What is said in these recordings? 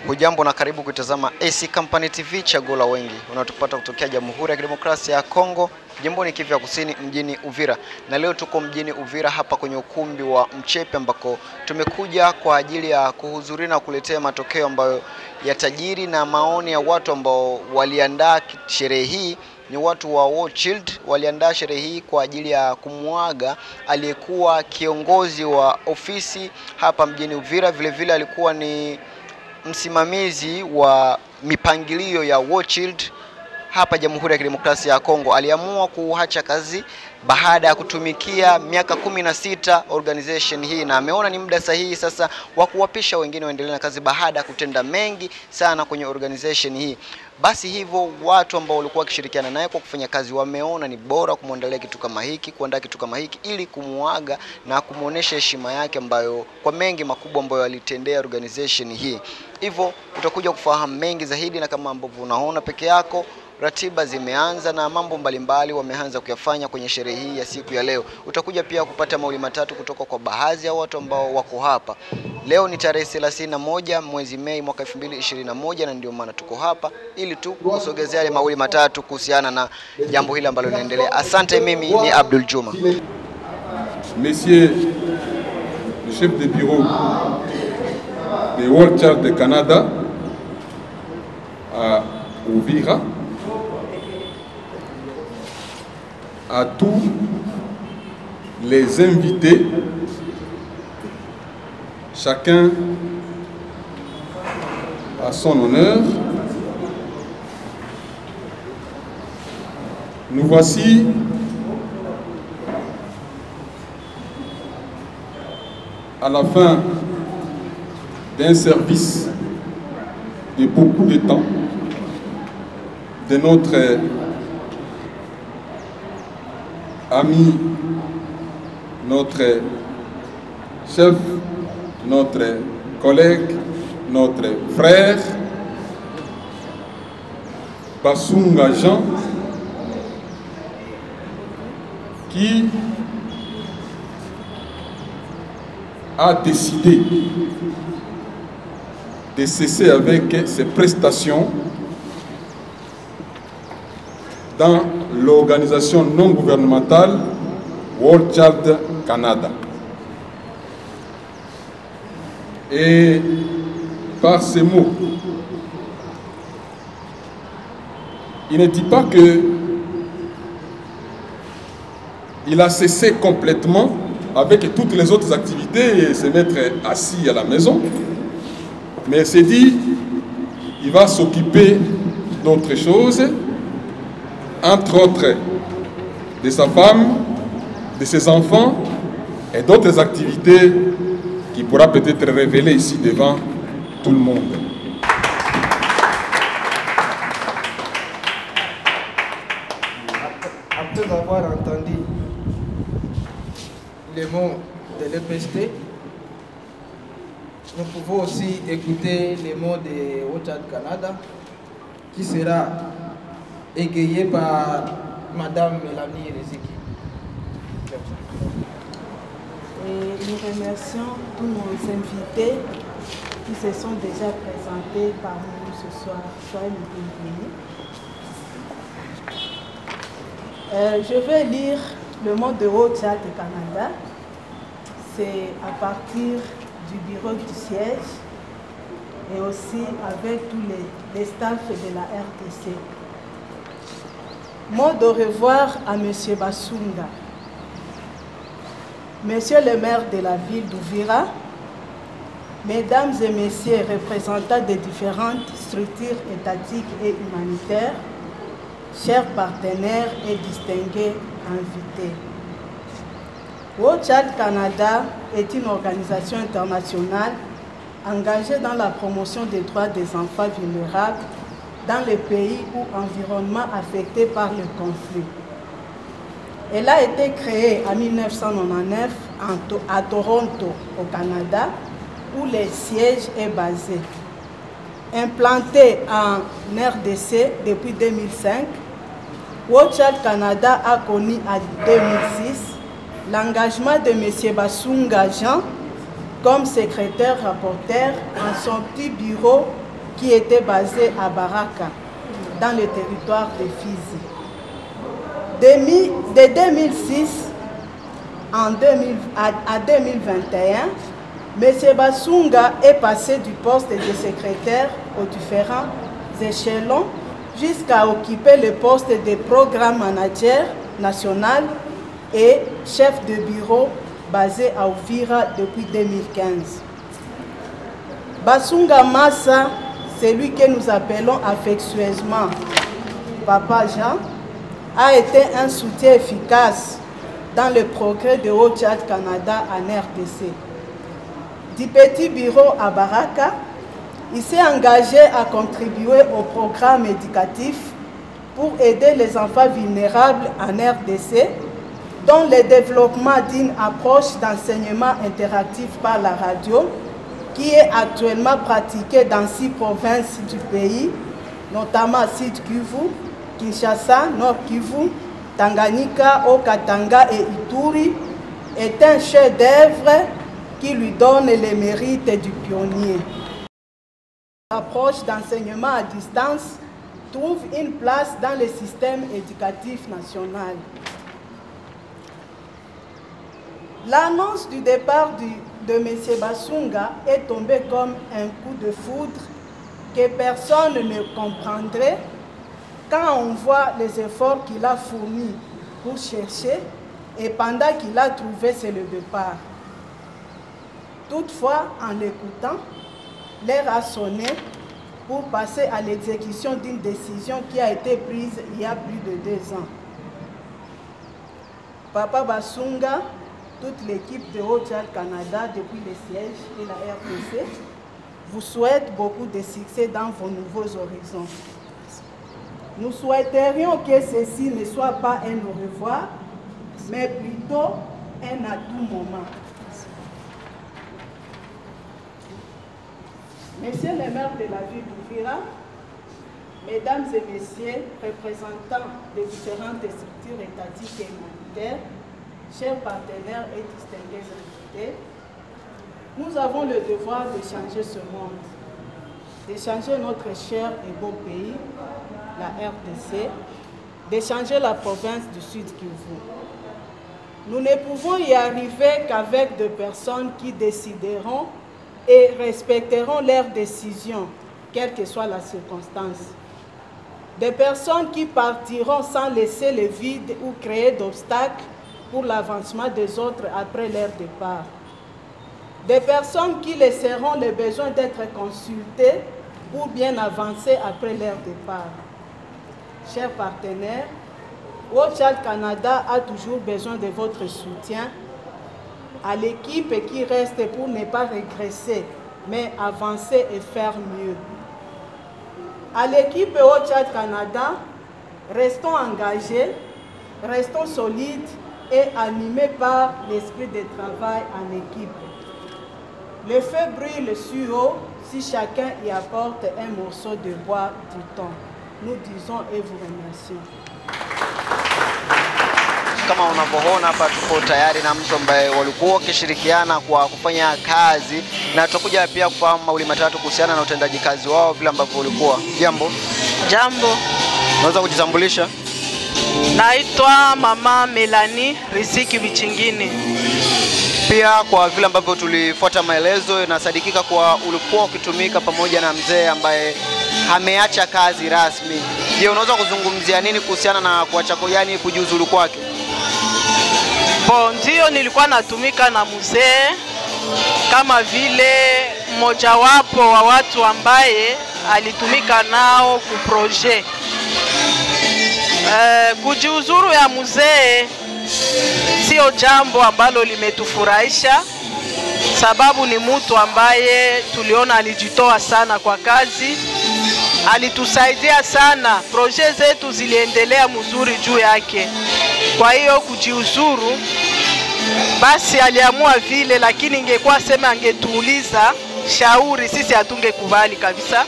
Hujambo na karibu kutazama AC Company TV, chaguo la wengi. Unatupata kutokea Jamhuri ya Kidemokrasia ya Kongo, jimboni Kivu ya Kusini, mjini Uvira. Na leo tuko mjini Uvira hapa kwenye ukumbi wa Mchepe, ambako tumekuja kwa ajili ya kuhudhuria na kuletea matokeo ambayo ya tajiri na maoni ya watu ambao waliandaa sherehe hii. Ni watu wa World Child waliandaa sherehe hii kwa ajili ya kumuaga aliyekuwa kiongozi wa ofisi hapa mjini Uvira. Vile vile alikuwa ni msimamizi wa mipangilio ya World Child hapa Jamhuri ya Kidemokrasia ya Kongo. Aliamua kuacha kazi baada ya kutumikia miaka 16 organization hii, na ameona ni muda sahihi sasa wa kuwapisha wengine waendelee na kazi baada ya kutenda mengi sana kwenye organization hii. Basi hivyo watu ambao walikuwa wakishirikiana naye kwa kufanya kazi wameona ni bora kumuandalia kitu kama hiki, kuandaa kitu kama hiki ili kumuaga na kumuonesha heshima yake ambayo kwa mengi makubwa ambayo alitendea organization hii. Hivyo utakuja kufahamu mengi zaidi, na kama ambavyo unaona peke yako, ratiba zimeanza na mambo mbalimbali wameanza kuyafanya kwenye sherehe hii ya siku ya leo. Utakuja pia kupata mauli matatu kutoka kwa baadhi ya watu ambao wako hapa. Leo ni tarehe 31 mwezi Mei mwaka 2021, na ndio maana tuko hapa ili tu kusogezea yale mauli matatu kuhusiana na jambo hili ambalo linaendelea. Asante, mimi ni Abdul Juma. Monsieur le chef de bureau de World Child de Canada à Uvira, à tous les invités, chacun à son honneur. Nous voici à la fin d'un service de beaucoup de temps de notre ami, notre chef, notre collègue, notre frère, Bassunga Jean, qui a décidé de cesser avec ses prestations dans l'organisation non gouvernementale World Child Canada. Et par ces mots, il ne dit pas que il a cessé complètement avec toutes les autres activités et se mettre assis à la maison, mais c'est dit il va s'occuper d'autres choses, entre autres de sa femme, de ses enfants et d'autres activités qui pourra peut-être révéler ici devant tout le monde. Après avoir entendu les mots de l'EPST, nous pouvons aussi écouter les mots de World Child Canada, qui sera égayé par Madame Mélanie Riziki. Et nous remercions tous nos invités qui se sont déjà présentés parmi nous ce soir. Soyez les bienvenus. Je vais lire le mot de World Child Canada. C'est à partir du bureau du siège et aussi avec tous les staffs de la RTC. Mot de revoir à M. Bassunga. Monsieur le maire de la ville d'Uvira, Mesdames et Messieurs représentants des différentes structures étatiques et humanitaires, chers partenaires et distingués invités. World Child Canada est une organisation internationale engagée dans la promotion des droits des enfants vulnérables dans les pays ou environnements affectés par le conflit. Elle a été créée en 1999 à Toronto, au Canada, où le siège est basé. Implantée en RDC depuis 2005, World Child Canada a connu en 2006 l'engagement de M. Basunga Jean comme secrétaire-rapporteur en son petit bureau qui était basé à Baraka, dans le territoire de Fizi. De 2006 à 2021, M. Basunga est passé du poste de secrétaire aux différents échelons jusqu'à occuper le poste de programme manager national et chef de bureau basé à Uvira depuis 2015. Basunga Massa, celui que nous appelons affectueusement Papa Jean, a été un soutien efficace dans le progrès de World Child Canada en RDC. Du petit bureau à Baraka, il s'est engagé à contribuer au programme éducatif pour aider les enfants vulnérables en RDC, dont le développement d'une approche d'enseignement interactif par la radio, qui est actuellement pratiquée dans 6 provinces du pays, notamment Sud Kivu, Kinshasa, Nord Kivu, Tanganyika, Haut-Katanga et Ituri, est un chef-d'œuvre qui lui donne les mérites du pionnier. L'approche d'enseignement à distance trouve une place dans le système éducatif national. L'annonce du départ de M. Basunga est tombée comme un coup de foudre que personne ne comprendrait quand on voit les efforts qu'il a fournis pour chercher et pendant qu'il a trouvé c'est le départ. Toutefois, en l'écoutant, l'heure a sonné pour passer à l'exécution d'une décision qui a été prise il y a plus de 2 ans. Papa Basunga, toute l'équipe de World Child Canada depuis le siège et la RDC, vous souhaite beaucoup de succès dans vos nouveaux horizons. Nous souhaiterions que ceci ne soit pas un au revoir, mais plutôt un à tout moment. Messieurs les maires de la ville d'Uvira, Mesdames et Messieurs, représentants des différentes structures étatiques et humanitaires, chers partenaires et distingués invités, nous avons le devoir de changer ce monde, de changer notre cher et beau pays, la RDC, de changer la province du Sud Kivu. Nous ne pouvons y arriver qu'avec des personnes qui décideront et respecteront leurs décisions, quelle que soit la circonstance. Des personnes qui partiront sans laisser le vide ou créer d'obstacles pour l'avancement des autres après leur départ. Des personnes qui laisseront le besoin d'être consultées pour bien avancer après leur départ. Chers partenaires, World Child Canada a toujours besoin de votre soutien à l'équipe qui reste pour ne pas régresser, mais avancer et faire mieux. À l'équipe World Child Canada, restons engagés, restons solides et animés par l'esprit de travail en équipe. Le feu brûle sur haut si chacun y apporte un morceau de bois du temps. Nous disons et vous remercions. Kama unavyoona hapa tuko tayari na mtu ambaye walikuwa wakishirikiana kwa kufanya kazi, na tutakuja pia kufahamu mawili matatu kuhusiana na utendaji kazi wao vile ambavyo walikuwa. Jambo. Jambo. Unaweza kujitambulisha? Naitwa Mama Melanie Riziki Bichingini. Pia kwa vile ambavyo tulifuata maelezo, inasadikika kwa ulikuwa ukitumika pamoja na mzee ambaye ameacha kazi rasmi. Je, unaweza kuzungumzia nini kuhusiana na kuacha yani kujiuzulu kwake? Ndio nilikuwa natumika na mzee kama vile mmoja wapo wa watu ambaye alitumika nao ku projet. Kujiuzuru ya mzee sio jambo ambalo limetufurahisha, sababu ni mtu ambaye tuliona alijitoa sana kwa kazi, alitusaidia sana, projet zetu ziliendelea mzuri juu yake. Kwa hiyo kujiuzuru, basi aliamua vile, lakini ingekuwa sema angetuuliza shauri, sisi hatungekubali kabisa.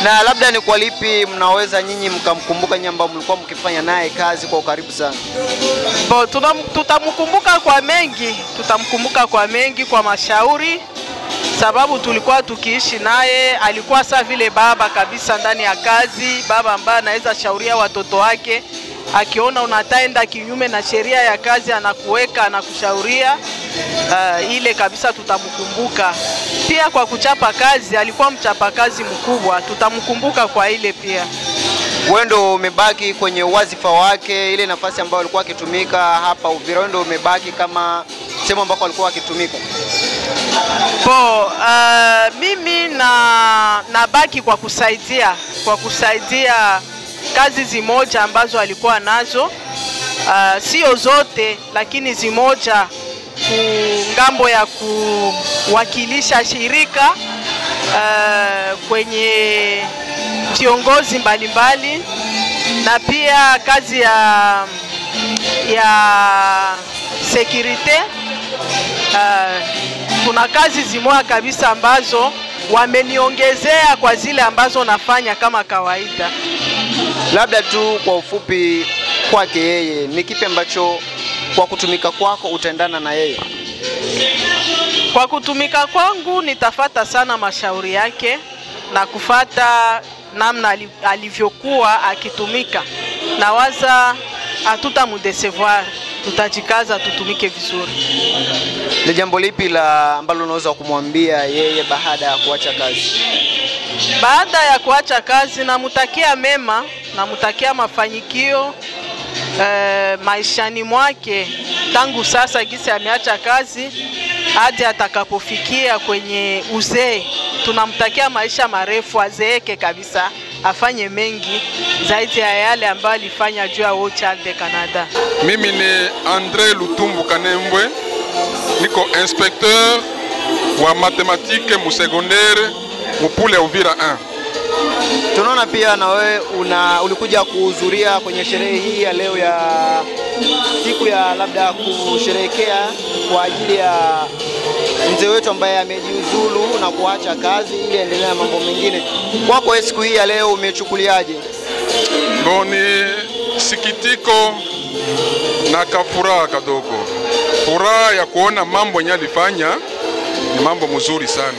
Na labda ni kwa lipi mnaweza nyinyi mkamkumbuka nyinyi ambao mlikuwa mkifanya naye kazi kwa ukaribu sana? Tutamkumbuka kwa mengi, kwa mashauri, sababu tulikuwa tukiishi naye. Alikuwa saa vile baba kabisa ndani ya kazi, baba ambaye anaweza shauria watoto wake. Akiona unataenda kinyume na sheria ya kazi, anakuweka, anakushauria. Ile kabisa tutamkumbuka. Pia kwa kuchapa kazi, alikuwa mchapa kazi mkubwa, tutamkumbuka kwa ile pia. Wewe ndio umebaki kwenye wazifa wake, ile nafasi ambayo alikuwa akitumika hapa Uvira, wewe ndio umebaki kama sehemu ambako alikuwa akitumika? Mimi nabaki kwa kusaidia kazi zimoja ambazo alikuwa nazo, sio zote, lakini zimoja ngambo ya kuwakilisha shirika kwenye viongozi mbalimbali, na pia kazi ya security. Kuna kazi zimoja kabisa ambazo wameniongezea kwa zile ambazo nafanya kama kawaida. Labda tu kwa ufupi kwake yeye, ni kipi ambacho kwa kutumika kwako utaendana na yeye? Kwa kutumika kwangu nitafata sana mashauri yake na kufata namna alivyokuwa akitumika. Na waza hatutamudecevoir, tutajikaza tutumike vizuri. Ni jambo lipi la ambalo unaweza kumwambia yeye baada ya kuacha kazi? Baada ya kuacha kazi, namutakia mema, namutakia mafanikio maishani mwake tangu sasa gisi ameacha kazi hadi atakapofikia kwenye uzee. Tunamtakia maisha marefu, azeeke kabisa, afanye mengi zaidi ya yale ambayo alifanya juu ya World Child de Canada. Mimi ni André Lutumbu Kanembwe, niko inspecteur wa mathématique mu secondaire Mupule Uvira 1. Tunaona pia na wewe ulikuja kuhudhuria kwenye sherehe hii ya leo ya siku ya labda kusherehekea kwa ajili ya mzee wetu ambaye amejiuzulu na kuacha kazi ili endelee na mambo mengine. Kwako siku hii ya leo umechukuliaje? Ni sikitiko na kafuraha kadogo. Furaha ya kuona mambo yenye alifanya ni mambo mzuri sana.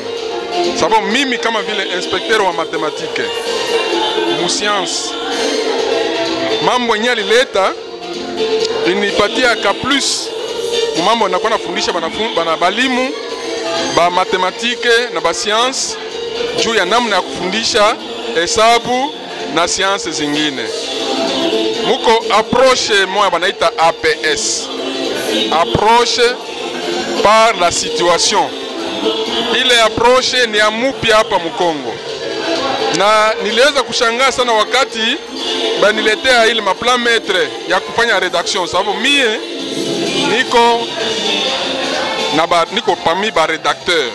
Sababu mimi kama vile inspecteur wa matematike mu science, mambo yenye alileta inipatia ka plus mambo nakuwa nafundisha balimu ba matematike na ba science juu ya namna ya kufundisha hesabu na science zingine. Muko approche moja banaita APS, approche par la situation. Ile approche ni ya mupya hapa Mkongo, na niliweza kushangaa sana wakati baniletea ile maplan maître ya kufanya redaction, sababu mie niko parmi ba rédacteur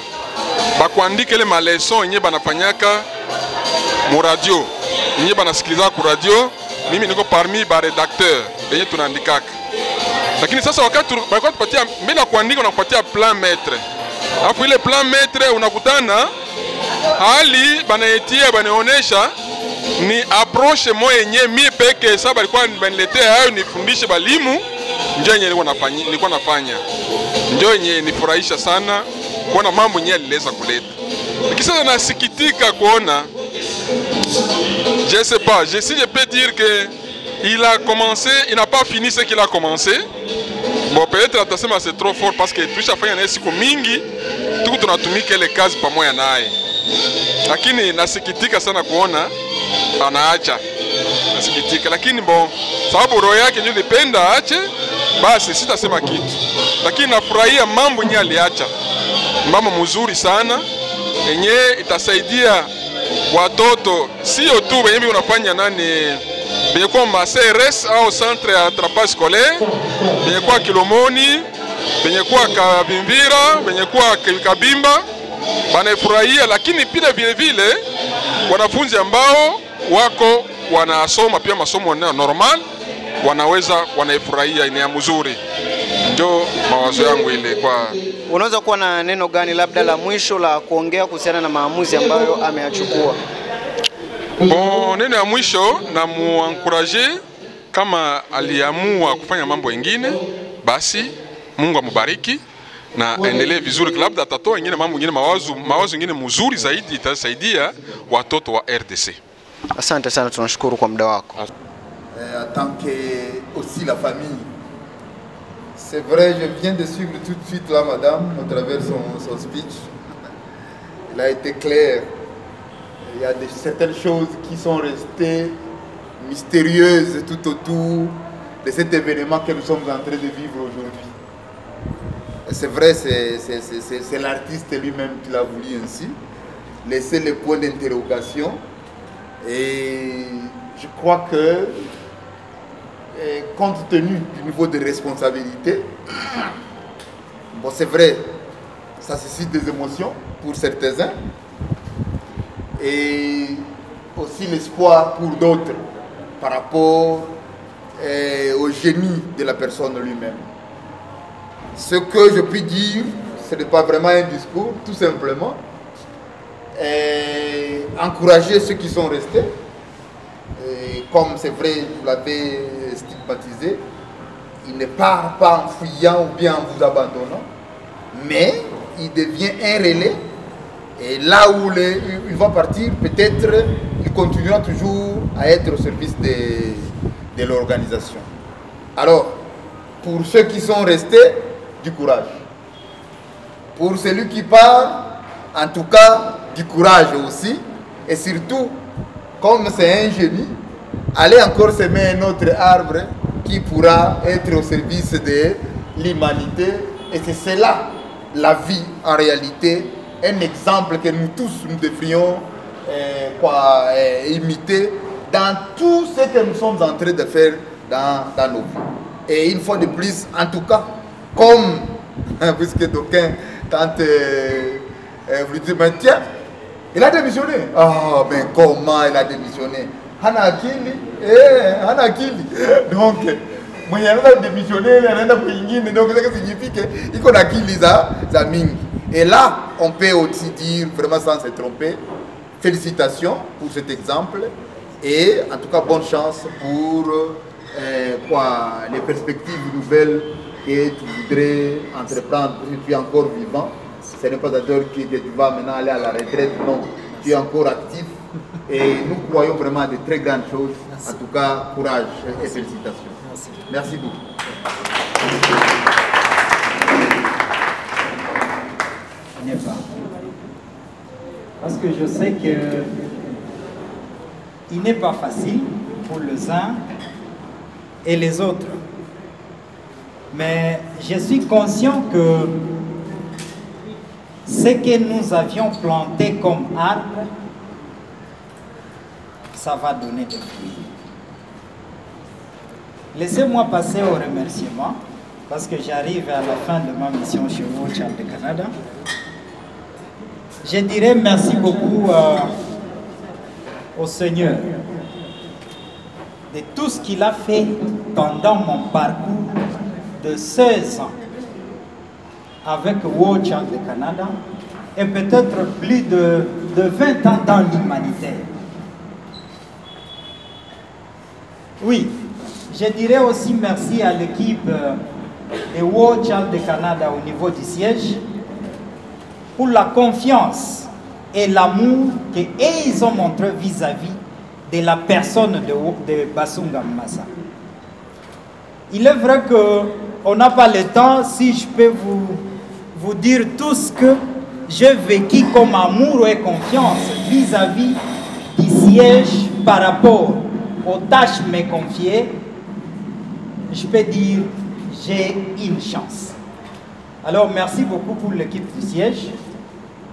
ba kuandika ile maleson yenye banafanyaka mu radio, yenye banasikiliza ku radio. Mimi niko parmi ba rédacteur yenye tunaandikaka. Lakini sasa wakati tupatia mbele ya kuandika unakupatia plan maître, alafu ile plan maître unakutana hali banaetia banaonesha ni approche moja yenye mimi peke sababu alikuwa baniletea hayo nifundishe balimu, ndio yenye nilikuwa nafanya, ndio yenye nifurahisha sana kuona mambo yenye aliweza kuleta. Lakini sasa nasikitika kuona, je sais pas, si je peux dire que il a commencé, il n'a pas fini ce qu'il a commencé. Bon, peut-être atasema c'est trop fort parce que tushafanya naye siku mingi, tuko tunatumika ile kazi pamoja naye. Lakini nasikitika sana kuona anaacha. Nasikitika, lakini bon, sababu roho yake ndio nipenda aache, basi sitasema kitu. Lakini nafurahia mambo yenye aliacha. Mambo mzuri sana yenye itasaidia watoto, sio tu wenye unafanya nani benye kwa ma CRS au centre ya attrapage scolaire, benye kwa Kilomoni, benye kwa Kavimvira, benye kwa Kabimba, banafurahia. Lakini pia vile vile wanafunzi ambao wako wanasoma pia masomo normal wanaifurahia, ni mzuri. Ndio mawazo yangu ile. Kwa unaweza kuwa na neno gani labda la mwisho la kuongea kuhusiana na maamuzi ambayo ameyachukua? Bon, neno ya mwisho na muencourager kama aliamua kufanya mambo mengine, basi Mungu amubariki na endelee vizuri, labda atatoa ingine mambo mengine, mawazo mengine mzuri zaidi itasaidia watoto wa RDC. Asante sana, tunashukuru kwa muda wako. En tant que aussi la famille. C'est vrai, je viens de suivre tout de suite là, madame, à travers son speech. Il a été clair. Il y a certaines choses qui sont restées mystérieuses tout autour de cet événement que nous sommes en train de vivre aujourd'hui. C'est vrai, c'est l'artiste lui-même qui l'a voulu ainsi, laisser les points d'interrogation. Et je crois que, compte tenu du niveau de responsabilité, bon, c'est vrai, ça suscite des émotions pour certains, et aussi l'espoir pour d'autres par rapport au génie de la personne lui-même. Ce que je puis dire, ce n'est pas vraiment un discours, tout simplement. Encourager ceux qui sont restés. Et comme c'est vrai, vous l'avez stigmatisé, il ne part pas en fuyant ou bien en vous abandonnant, mais il devient un relais. Et là où il va partir, peut-être il continuera toujours à être au service de l'organisation. Alors, pour ceux qui sont restés, du courage. Pour celui qui part, en tout cas, du courage aussi. Et surtout, comme c'est un génie, allez encore semer un autre arbre qui pourra être au service de l'humanité. Et c'est cela, la vie en réalité, un exemple que nous tous nous devrions imiter dans tout ce que nous sommes en train de faire dans nos vies. Et une fois de plus, en tout cas, comme, puisque d'aucuns tentent vous dire, mais tiens, il a démissionné. Ah, mais comment il a démissionné? Hanakili, Hanakili. Donc, moi, il a démissionné, il a démissionné, donc ça signifie qu'il a akili za mingi. Et là, on peut aussi dire, vraiment sans se tromper, félicitations pour cet exemple et en tout cas, bonne chance pour les perspectives nouvelles que tu voudrais entreprendre. Si tu es encore vivant, ce n'est pas d'ailleurs que tu vas maintenant aller à la retraite, non, tu es encore actif et nous croyons vraiment à de très grandes choses. Merci. En tout cas, courage et félicitations. Merci, merci beaucoup. N'est pas. Parce que je sais que il n'est pas facile pour les uns et les autres. Mais je suis conscient que ce que nous avions planté comme arbre, ça va donner des fruits. Laissez-moi passer au remerciement, parce que j'arrive à la fin de ma mission chez Watch Out de Canada. Je dirais merci beaucoup au Seigneur de tout ce qu'il a fait pendant mon parcours de 16 ans avec Watch Out de Canada et peut-être plus de 20 ans dans l'humanitaire. Oui, je dirais aussi merci à l'équipe de Watch Out de Canada au niveau du siège pour la confiance et l'amour qu'ils ont montré vis-à-vis de la personne de Basunga Massa. Il est vrai qu'on n'a pas le temps, si je peux vous dire tout ce que j'ai vécu comme amour et confiance vis-à-vis du siège par rapport aux tâches me confiées, je peux dire j'ai une chance. Alors merci beaucoup pour l'équipe du siège,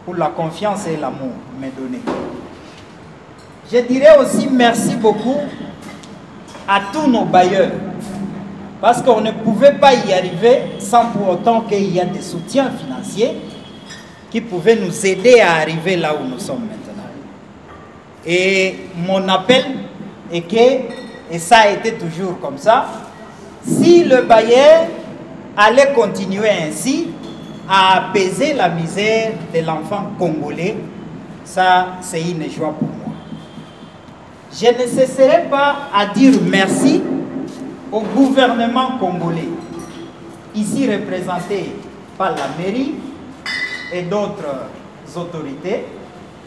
pour la confiance et l'amour me donné. Je dirais aussi merci beaucoup à tous nos bailleurs, parce qu'on ne pouvait pas y arriver sans pour autant qu'il y ait des soutiens financiers qui pouvaient nous aider à arriver là où nous sommes maintenant. Et mon appel est que, et ça a été toujours comme ça, si le bailleur allait continuer ainsi à apaiser la misère de l'enfant congolais, ça c'est une joie pour moi. je ne cesserai pas à dire merci au gouvernement congolais, ici représenté par la mairie et d'autres autorités,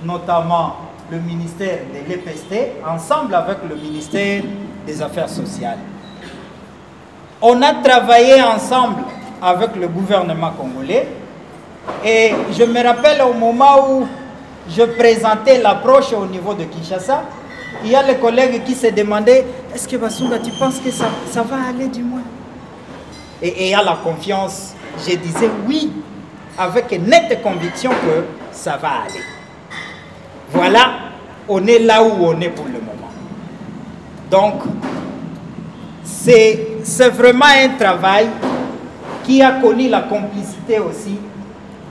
notamment le ministère de l'EPST, ensemble avec le ministère des Affaires sociales. On a travaillé ensemble avec le gouvernement congolais et je me rappelle au moment où je présentais l'approche au niveau de Kinshasa, il y a les collègues qui se demandaient « Est-ce que Basunga, tu penses que ça va aller du moins ?» Et à la confiance, je disais oui, avec une nette conviction que ça va aller. Voilà, on est là où on est pour le moment. Donc, c'est vraiment un travail qui a connu la complicité aussi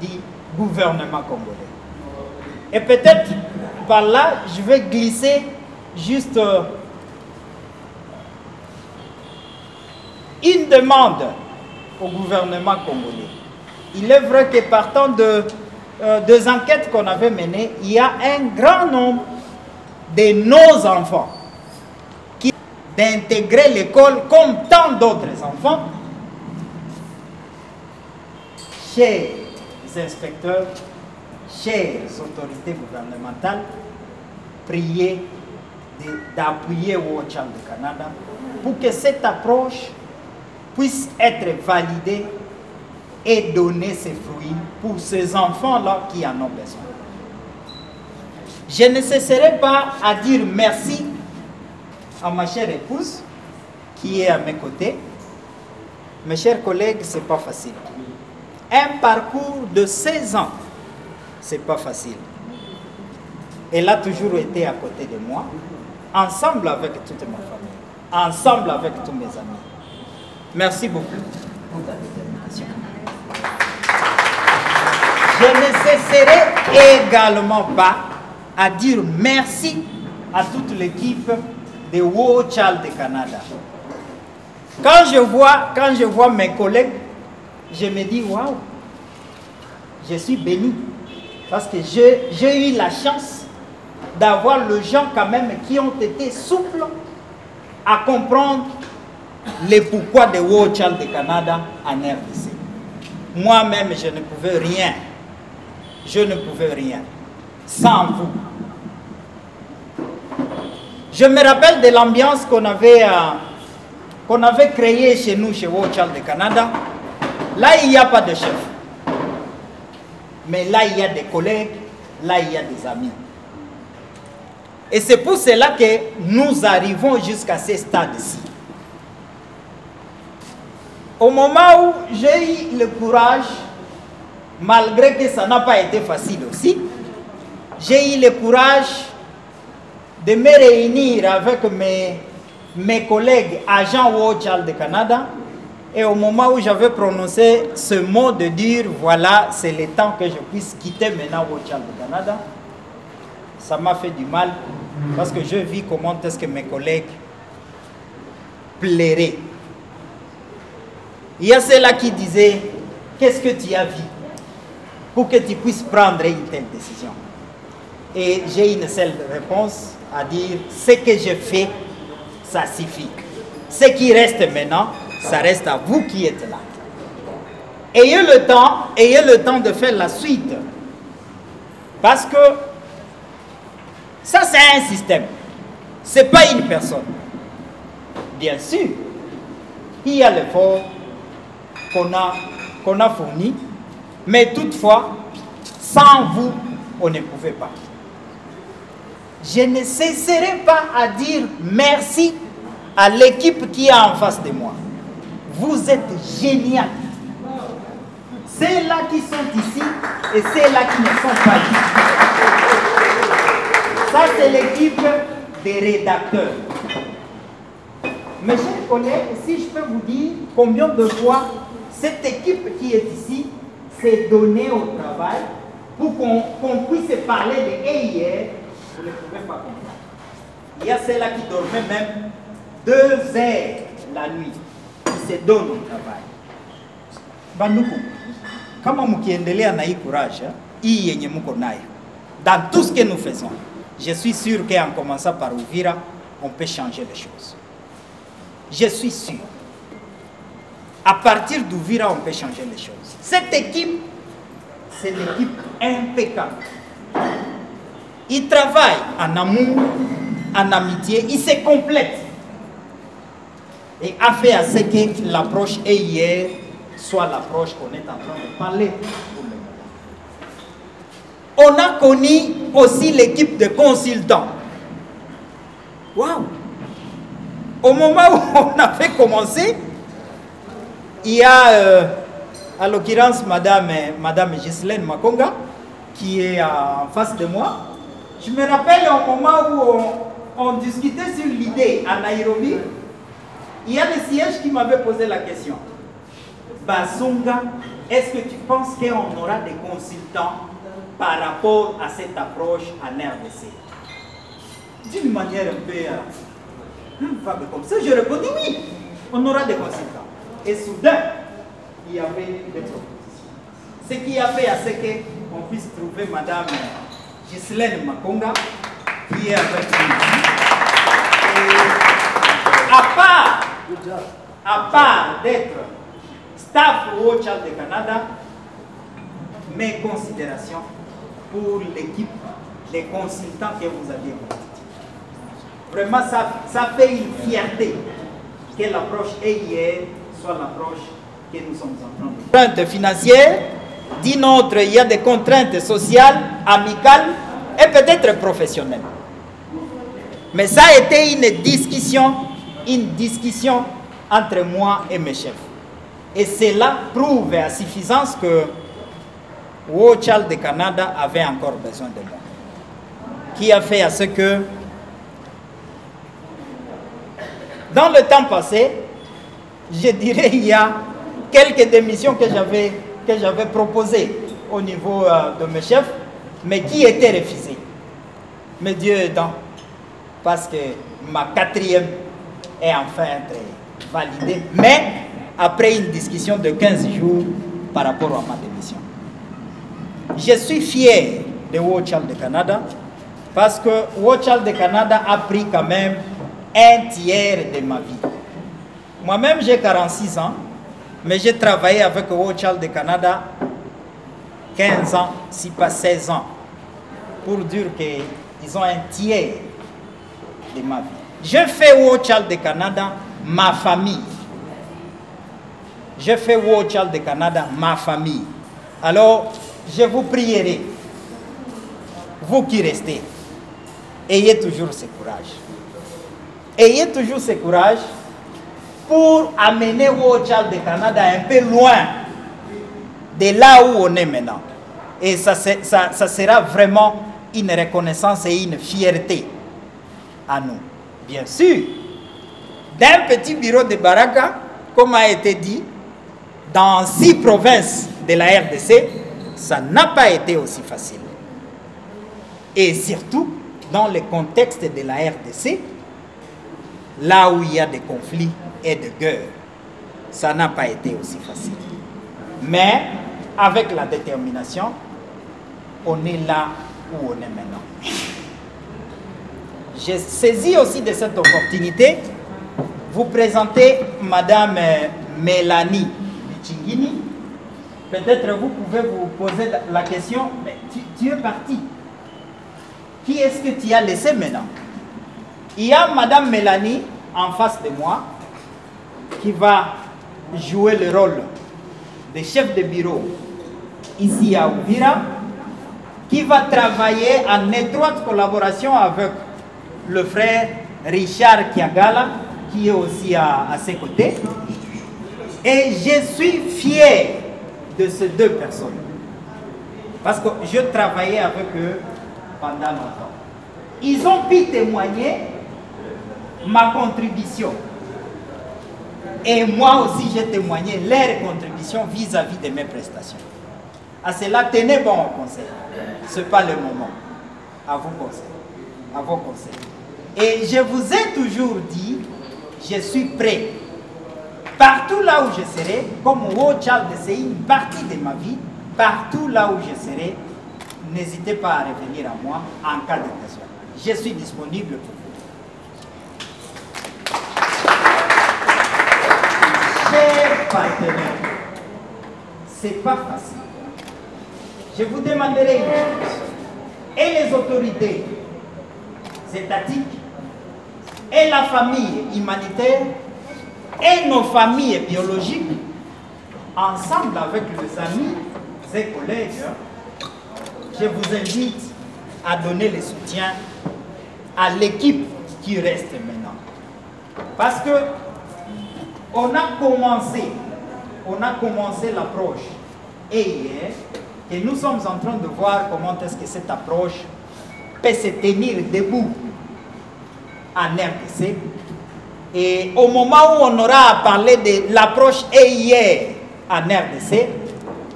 du gouvernement congolais. Et peut-être par là, je vais glisser juste une demande au gouvernement congolais. Il est vrai que partant des enquêtes qu'on avait menées, il y a un grand nombre de nos enfants qui d'intégrer l'école comme tant d'autres enfants. Chers inspecteurs, chères autorités gouvernementales, priez d'appuyer Watch Child Canada pour que cette approche puisse être validée et donner ses fruits pour ces enfants-là qui en ont besoin. Je ne cesserai pas à dire merci à ma chère épouse qui est à mes côtés. Mes chers collègues, ce n'est pas facile. Un parcours de 16 ans, ce n'est pas facile. Elle a toujours été à côté de moi, ensemble avec toute ma famille, ensemble avec tous mes amis. Merci beaucoup pour ta détermination. Je ne cesserai également pas à dire merci à toute l'équipe de Watch Child Canada. Quand je vois mes collègues, je me dis waouh, je suis béni parce que j'ai eu la chance d'avoir les gens quand même qui ont été souples à comprendre les pourquoi de Watch Child Canada en RDC. Moi-même, je ne pouvais rien. Je ne pouvais rien sans vous. Je me rappelle de l'ambiance qu'on avait créée chez nous, chez Watch Child Canada. Là, il n'y a pas de chef. Mais là, il y a des collègues, là, il y a des amis. Et c'est pour cela que nous arrivons jusqu'à ce stade-ci. Au moment où j'ai eu le courage, malgré que ça n'a pas été facile aussi, j'ai eu le courage de me réunir avec mes collègues agents Watch Child Canada. Et au moment où j'avais prononcé ce mot de dire, voilà, c'est le temps que je puisse quitter maintenant Watch Child Canada, ça m'a fait du mal parce que je vis comment est-ce que mes collègues pleuraient. Il y a ceux-là qui disaient, qu'est-ce que tu as vu pour que tu puisses prendre une telle décision? Et j'ai une seule réponse à dire, ce que je fais, ça suffit. Ce qui reste maintenant, ça reste à vous qui êtes là. Ayez le temps de faire la suite. Parce que ça, c'est un système. Ce n'est pas une personne. Bien sûr, il y a l'effort qu'on a fourni, mais toutefois, sans vous, on ne pouvait pas. Je ne cesserai pas à dire merci à l'équipe qui est en face de moi. Vous êtes génial. Ceux-là qui sont ici et ceux-là qui ne sont pas ici. Ça, c'est l'équipe des rédacteurs. Mes chers collègues, si je peux vous dire combien de fois cette équipe qui est ici s'est donnée au travail pour qu'on puisse parler de hier, vous ne pouvez pas comprendre. Il y a ceux-là qui dormaient même 2 heures la nuit. Ils se donnent au travail. Banduku, kama mukiendelea na hii courage, hii yenye muko nayo, dans tout ce que nous faisons, je suis sûr qu'en commençant par Uvira, on peut changer les choses. Je suis sûr. À partir d'Uvira, on peut changer les choses. Cette équipe, c'est l'équipe impeccable. Ils travaillent en amour, en amitié, ils se complètent. Et a fait à ce que l'approche hier soit l'approche qu'on est en train de parler. On a connu aussi l'équipe de consultants. Waouh! Au moment où on a fait commencer, il y a, à l'occurrence, Madame Ghislaine Makonga, qui est en face de moi. Je me rappelle au moment où on discutait sur l'idée à Nairobi, il y a le siège qui m'avait posé la question. Basonga, est-ce que tu penses qu'on aura des consultants par rapport à cette approche en RDC? D'une manière un peu vague comme ça, je répondis oui, on aura des consultants. Et soudain, il y avait des propositions. Ce qui a fait à ce qu'on puisse trouver Madame Ghislaine Makonga, qui est avec nous. Et à part d'être staff au Tchad de Canada, mes considérations pour l'équipe, les consultants que vous aviez constitués. Vraiment, ça fait une fierté que l'approche hier soit l'approche que nous sommes en train de faire. Contraintes financières, d'une autre, il y a des contraintes sociales, amicales et peut-être professionnelles. Mais ça a été une discussion entre moi et mes chefs. Et cela prouve à suffisance que Wochal de Canada avait encore besoin de moi. Qui a fait à ce que, dans le temps passé, je dirais il y a quelques démissions que j'avais proposées au niveau de mes chefs, mais qui étaient refusées. Mais Dieu aidant, parce que ma 4e est enfin validée, mais après une discussion de 15 jours par rapport à ma démission. Je suis fier de Wochal de Canada parce que Wochal de Canada a pris quand même un tiers de ma vie. Moi-même, j'ai 46 ans, mais j'ai travaillé avec Wochal de Canada 15 ans, si pas 16 ans, pour dire qu'ils ont un tiers de ma vie. Je fais Wochal de Canada ma famille. Je fais Wochal de Canada ma famille. Alors, je vous prierai, vous qui restez, ayez toujours ce courage. Ayez toujours ce courage pour amener Wochal de Canada un peu loin de là où on est maintenant. Et ça sera vraiment une reconnaissance et une fierté à nous. Bien sûr, d'un petit bureau de Baraka, comme a été dit, dans 6 provinces de la RDC, ça n'a pas été aussi facile. Et surtout, dans le contexte de la RDC, là où il y a des conflits et de guerres, ça n'a pas été aussi facile. Mais, avec la détermination, on est là où on est maintenant. J'ai saisi aussi de cette opportunité, vous présenter Madame Mélanie Chingini. Peut-être vous pouvez vous poser la question, mais tu es parti. Qui est-ce que tu as laissé maintenant? Il y a Madame Mélanie en face de moi qui va jouer le rôle de chef de bureau ici à Uvira, qui va travailler en étroite collaboration avec le frère Richard Kiagala, qui est aussi à ses côtés. Et je suis fier de ces 2 personnes. Parce que je travaillais avec eux pendant longtemps. Ils ont pu témoigner ma contribution. Et moi aussi, j'ai témoigné leur contribution vis-à-vis de mes prestations. À cela, tenez bon au conseil. Ce n'est pas le moment. À vos conseils. À vos conseils. Et je vous ai toujours dit, je suis prêt. Partout là où je serai, comme Wochal, c'est une partie de ma vie, partout là où je serai, n'hésitez pas à revenir à moi en cas de besoin. je suis disponible pour vous. Chers partenaires, c'est pas facile. Je vous demanderai une chose. Et les autorités étatiques, et la famille humanitaire, et nos familles biologiques, ensemble avec les amis et collègues, je vous invite à donner le soutien à l'équipe qui reste maintenant. Parce que on a commencé l'approche et hier, et nous sommes en train de voir comment est-ce que cette approche peut se tenir debout en RDC. Et au moment où on aura à parler de l'approche EIR en RDC,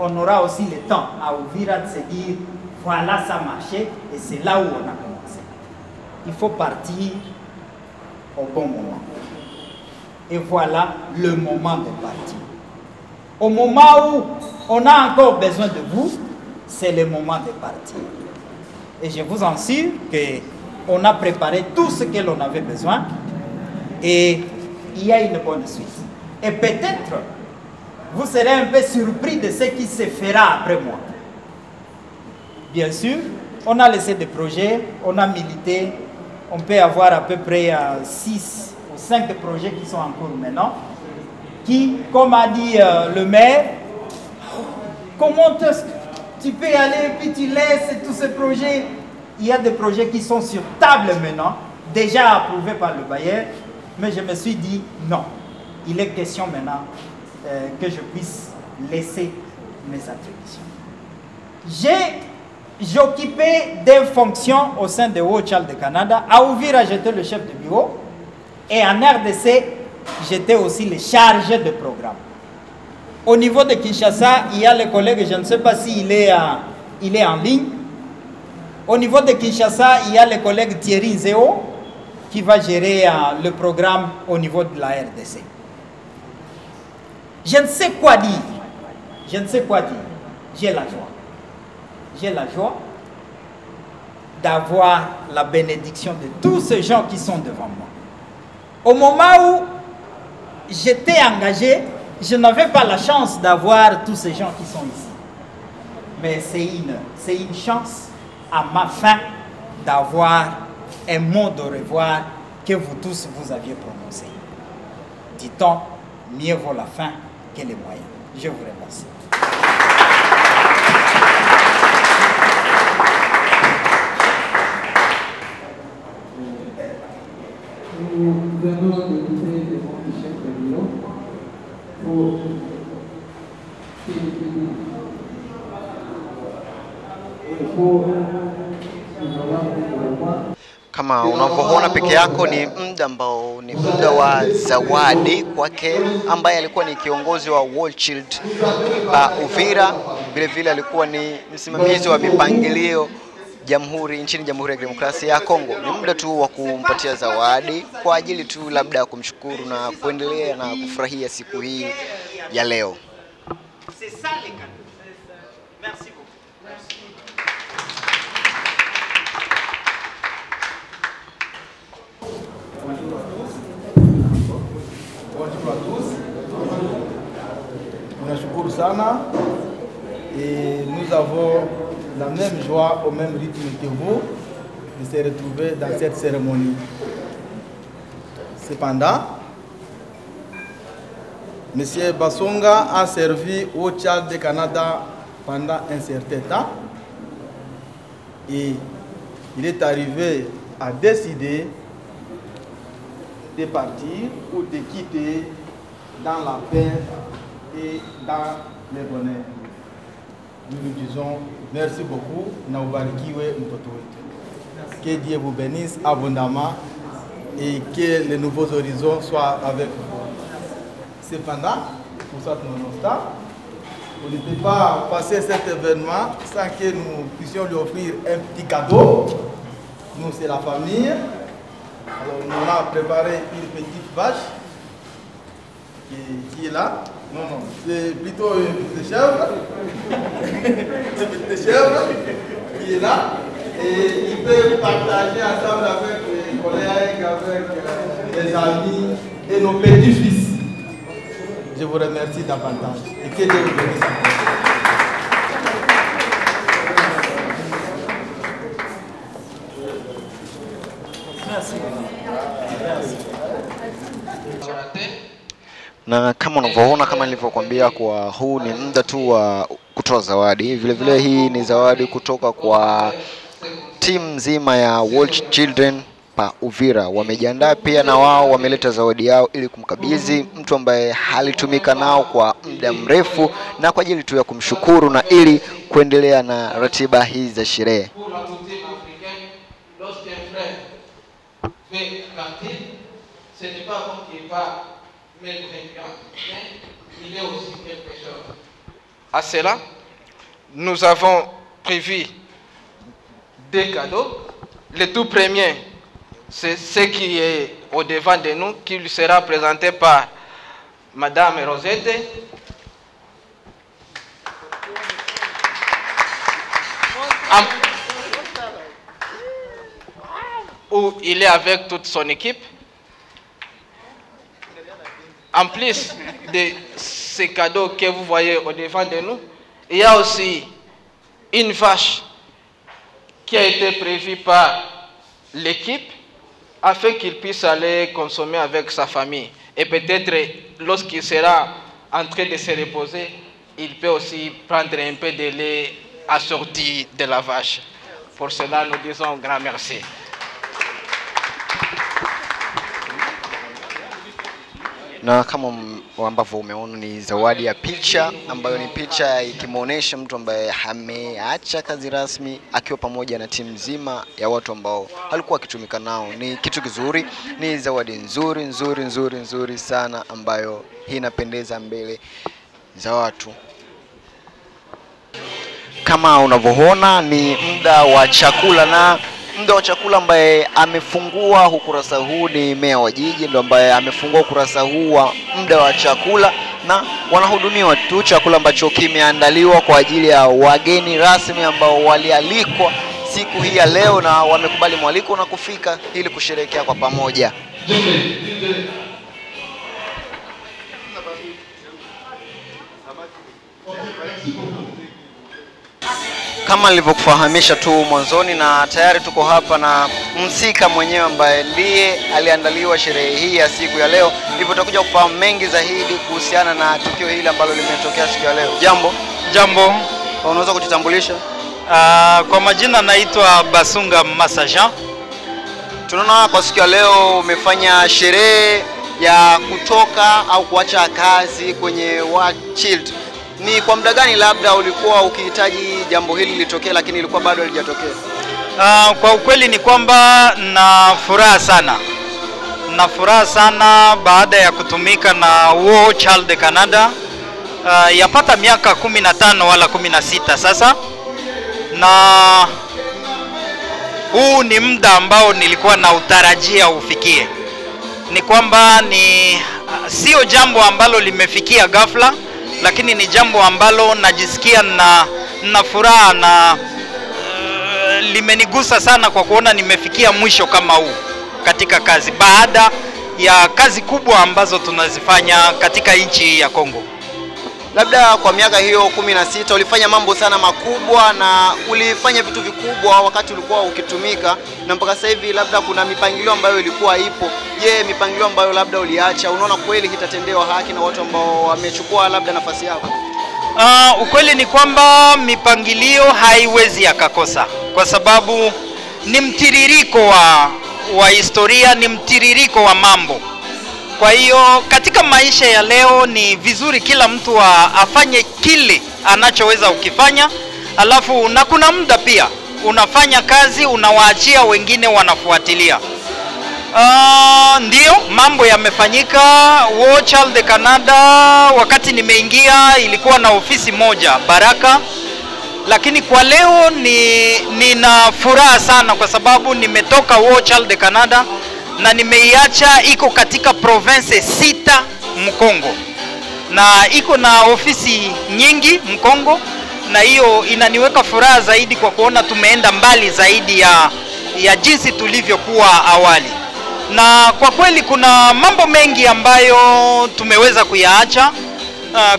on aura aussi le temps à Uvira de se dire voilà, ça marchait et c'est là où on a commencé. Il faut partir au bon moment. Et voilà le moment de partir. Au moment où on a encore besoin de vous, c'est le moment de partir. Et je vous assure qu'on a préparé tout ce que l'on avait besoin et il y a une bonne suite. Et peut-être, vous serez un peu surpris de ce qui se fera après moi. Bien sûr, on a laissé des projets, on a milité, on peut avoir à peu près 6 ou 5 projets qui sont en cours maintenant, qui, comme a dit le maire, comment tu peux aller et puis tu laisses tous ces projets. Il y a des projets qui sont sur table maintenant, déjà approuvés par le bailleur, mais je me suis dit non, il est question maintenant que je puisse laisser mes attributions. J'occupais des fonctions au sein de World Child de Canada. À Uvira, j'étais le chef de bureau. Et en RDC, j'étais aussi le chargé de programme. Au niveau de Kinshasa, il y a le collègue, je ne sais pas s'il est en ligne. Au niveau de Kinshasa, il y a le collègue Thierry Nzeo qui va gérer le programme au niveau de la RDC. Je ne sais quoi dire. Je ne sais quoi dire. J'ai la joie. J'ai la joie d'avoir la bénédiction de tous ces gens qui sont devant moi. Au moment où j'étais engagé, je n'avais pas la chance d'avoir tous ces gens qui sont ici. Mais c'est une chance à ma fin d'avoir un mot de revoir que vous tous vous aviez prononcé. Dit-on, mieux vaut la fin que les moyens. Je vous remercie. Nous venons de quitter les chefs de bureau pour Kama unavyoona peke yako ni muda ambao ni muda wa zawadi kwake, ambaye alikuwa ni kiongozi wa World Child Uvira, vile vile alikuwa ni msimamizi wa mipangilio nchini Jamhuri ya Kidemokrasia ya Kongo. Ni muda tu wa kumpatia zawadi kwa ajili tu labda ya kumshukuru na kuendelea na kufurahia siku hii ya leo. Tunashukuru sana et nous avons la même joie au même rythme que vous de se retrouver dans cette cérémonie. Cependant, M. Bassonga a servi au Tchad de Canada pendant un certain temps et il est arrivé à décider de partir ou de quitter dans la paix et dans le bonheur. Nous lui disons merci beaucoup. Que Dieu vous bénisse abondamment et que les nouveaux horizons soient avec vous. Cependant, pour ça on ne peut pas passer cet événement sans que nous puissions lui offrir un petit cadeau. Nous, c'est la famille. Alors, on a préparé une petite vache qui est là. Non, c'est plutôt une petite chèvre. Une petite chèvre qui est là. et il peut partager ensemble avec les collègues, avec les amis et nos petits-fils. Je vous remercie davantage et que Dieu vous bénisse. Merci. Na kama unavyoona, kama nilivyokuambia, kwa huu ni muda tu wa kutoa zawadi. Vile vile hii ni zawadi kutoka kwa timu nzima ya World Children pa Uvira. Wamejiandaa pia na wao wameleta zawadi yao ili kumkabidhi mtu ambaye halitumika nao kwa muda mrefu, na kwa ajili tu ya kumshukuru na ili kuendelea na ratiba hizi za sherehe. À cela, nous avons prévu des cadeaux. Le tout premier, c'est ce qui est au devant de nous, qui lui sera présenté par Madame Rosette. Où il est avec toute son équipe. En plus de ces cadeaux que vous voyez au devant de nous, il y a aussi une vache qui a été prévue par l'équipe afin qu'il puisse aller consommer avec sa famille. Et peut-être lorsqu'il sera en train de se reposer, il peut aussi prendre un peu de lait assorti de la vache. Pour cela, nous disons un grand merci. Na kama ambavyo umeona ni zawadi ya picha ambayo ni picha ikimuonesha mtu ambaye ameacha kazi rasmi akiwa pamoja na timu nzima ya watu ambao alikuwa akitumika nao. Ni kitu kizuri, ni zawadi nzuri sana ambayo hii inapendeza mbele za watu. Kama unavyoona ni muda wa chakula, na muda wa chakula ambaye amefungua ukurasa huu ni meya wa jiji, ndo ambaye amefungua ukurasa huu wa muda wa chakula, na wanahudumiwa tu chakula ambacho kimeandaliwa kwa ajili ya wageni rasmi ambao walialikwa siku hii ya leo na wamekubali mwaliko na kufika ili kusherehekea kwa pamoja. Kama nilivyokufahamisha tu mwanzoni, na tayari tuko hapa na msika mwenyewe ambaye ndiye aliandaliwa sherehe hii ya siku ya leo. Hivyo tutakuja kufahamu mengi zaidi kuhusiana na tukio hili ambalo limetokea siku ya leo. Jambo. Unaweza kujitambulisha? Kwa majina naitwa Basunga Masaja. Tunaona kwa siku ya leo umefanya sherehe ya kutoka au kuacha kazi kwenye World Child. Ni kwa muda gani labda ulikuwa ukihitaji jambo hili litokee lakini ilikuwa bado halijatokea? Kwa ukweli ni kwamba na furaha sana baada ya kutumika na World Child de Canada. Yapata miaka 15 wala 16 sasa, na huu ni muda ambao nilikuwa na utarajia ufikie. Ni kwamba sio jambo ambalo limefikia ghafla, lakini ni jambo ambalo najisikia na furaha na limenigusa sana kwa kuona nimefikia mwisho kama huu katika kazi, baada ya kazi kubwa ambazo tunazifanya katika nchi ya Kongo. Labda kwa miaka hiyo 16 ulifanya mambo sana makubwa na ulifanya vitu vikubwa wakati ulikuwa ukitumika, na mpaka sasa hivi labda kuna mipangilio ambayo ilikuwa ipo. Je, mipangilio ambayo labda uliacha unaona kweli itatendewa haki na watu ambao wamechukua labda nafasi yako? Ukweli ni kwamba mipangilio haiwezi yakakosa, kwa sababu ni mtiririko wa historia, ni mtiririko wa mambo. Kwa hiyo katika maisha ya leo ni vizuri kila mtu afanye kile anachoweza ukifanya, alafu na kuna muda pia unafanya kazi unawaachia wengine wanafuatilia. Ndio mambo yamefanyika. World Child de Canada wakati nimeingia ilikuwa na ofisi moja Baraka, lakini kwa leo nina furaha sana kwa sababu nimetoka World Child de Canada na nimeiacha iko katika province 6 Mkongo, na iko na ofisi nyingi Mkongo, na hiyo inaniweka furaha zaidi kwa kuona tumeenda mbali zaidi ya jinsi tulivyokuwa awali. Na kwa kweli kuna mambo mengi ambayo tumeweza kuyaacha,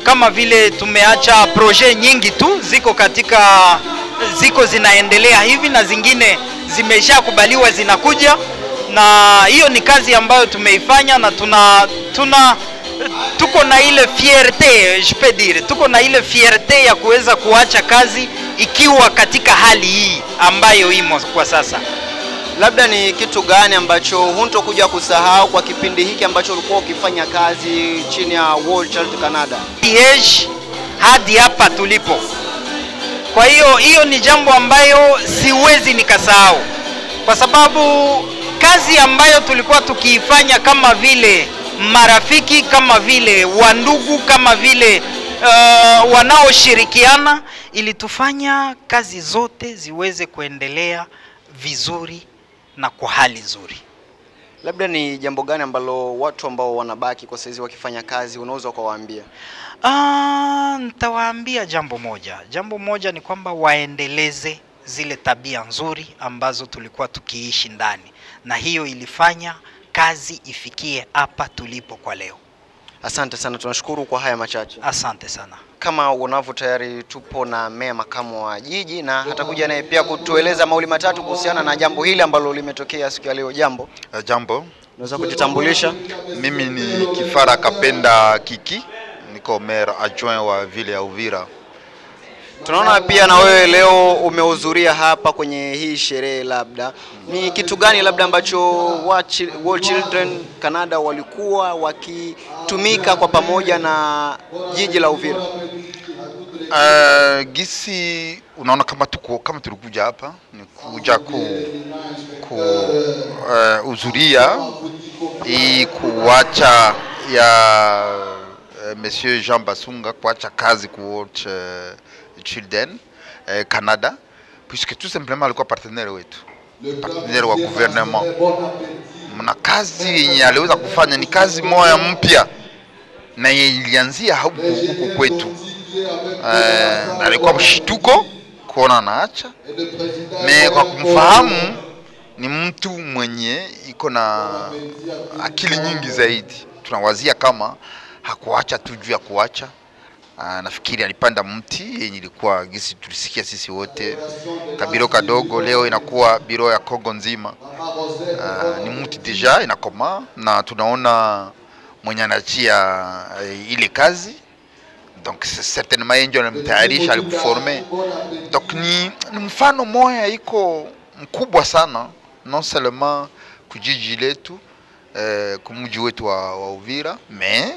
kama vile tumeacha projet nyingi tu ziko zinaendelea hivi na zingine zimeshakubaliwa zinakuja, na hiyo ni kazi ambayo tumeifanya na tuko na ile fierté, je peux dire, tuko na ile fierté ya kuweza kuacha kazi ikiwa katika hali hii ambayo imo kwa sasa. Labda ni kitu gani ambacho huntokuja kusahau kwa kipindi hiki ambacho ulikuwa ukifanya kazi chini ya World Child Canada? Hadi hapa tulipo. Kwa hiyo ni jambo ambayo siwezi nikasahau, kwa sababu kazi ambayo tulikuwa tukiifanya kama vile marafiki, kama vile wandugu, kama vile wanaoshirikiana, ilitufanya kazi zote ziweze kuendelea vizuri na kwa hali nzuri. Labda ni jambo gani ambalo watu ambao wanabaki kwa saizi wakifanya kazi unaweza kuwaambia? Nitawaambia jambo moja. Jambo moja ni kwamba waendeleze zile tabia nzuri ambazo tulikuwa tukiishi ndani, na hiyo ilifanya kazi ifikie hapa tulipo kwa leo. Asante sana, tunashukuru kwa haya machache. Asante sana. Kama unavyo tayari tupo na meya makamu wa jiji na hatakuja naye pia kutueleza mawili matatu kuhusiana na jambo hili ambalo limetokea siku ya leo. Jambo. Jambo. Unaweza kujitambulisha? Mimi ni Kifara Kapenda Kiki, niko maire adjoint wa ville ya Uvira. Tunaona pia na wewe leo umehudhuria hapa kwenye hii sherehe. Labda ni kitu gani labda ambacho World Children Canada walikuwa wakitumika kwa pamoja na jiji la Uvira? Gisi unaona kama tulikuja hapa ni kuja kuhudhuria kuacha ya Monsieur Jean Basunga kuacha kazi ku World Children Canada, puisque tout simplement alikuwa partenaire wetu, partenaire wa gouvernement. Mna kazi yenye aliweza kufanya ni kazi moja mpya na ilianzia huko kwetu. Alikuwa mshituko kuona naacha, na kwa kumfahamu ni mtu mwenye iko na akili nyingi zaidi. Tunawazia kama hakuacha tu juu ya kuacha. Nafikiri alipanda mti yenye ilikuwa gisi tulisikia sisi wote kabiro kadogo, leo inakuwa biro ya Kongo nzima. Ni mti deja inakoma na tunaona mwenye anachia ile kazi, donc certainement yeye ndio anamtayarisha, alikuforme. Donc ni mfano moja iko mkubwa sana, non seulement kujiji letu kumji wetu wa Uvira, mais